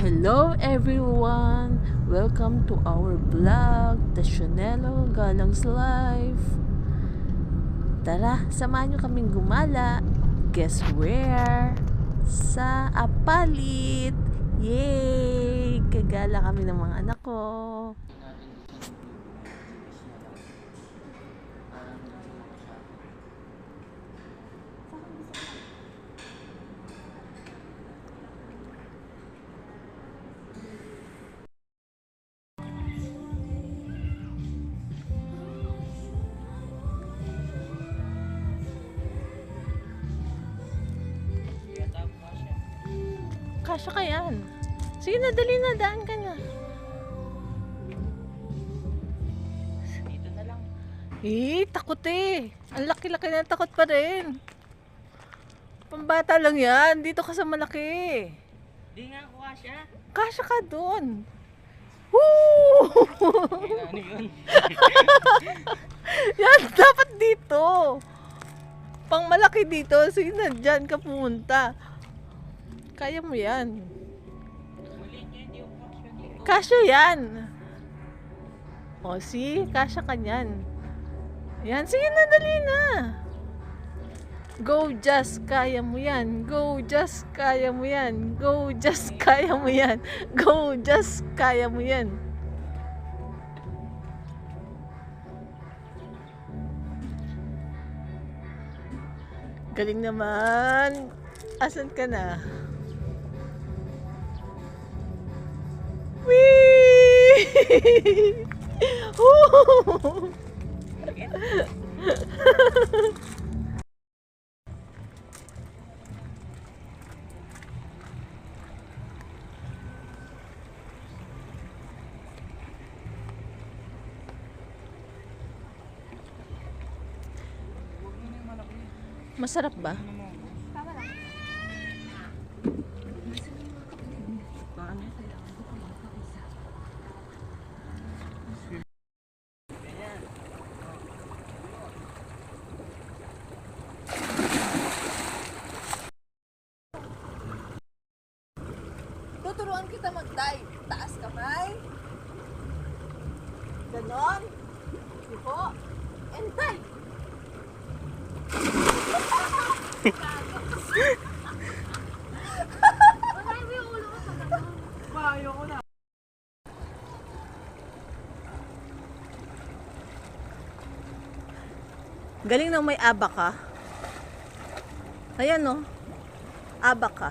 Hello everyone! Welcome to our vlog, The Shonelo Galang's Life. Tara, samahan nyo kaming gumala. Guess where? Sa Apalit! Yay! Kagala kami ng mga anak ko. Kasya ka yan. Sige na, dali na. Daan ka na. Dito na lang. Takot eh. Ang laki-laki na, takot pa rin. Pambata lang yan. Dito ka sa malaki. Di nga ako kasya. Kasya ka doon. Woo! Ano yun? Yan, dapat dito. Pang malaki dito. Sige na, dyan ka pumunta. Kaya mo yan. Maliit niya, hindi ako kasya dito. Kasya yan. O, see? Kasya ka yan. Yan, sige na, dali na. Go, just kaya mo yan. Go, just kaya mo yan. Go, just kaya mo yan. Go, just kaya mo yan. Galing naman. Asan ka na? Whee! Woo! Masarap ba? Tuturuan kita mag-dive. Taas kamay. Ganon. Iho. And dive. Galing nang may aba ka. Ayan no. Aba ka.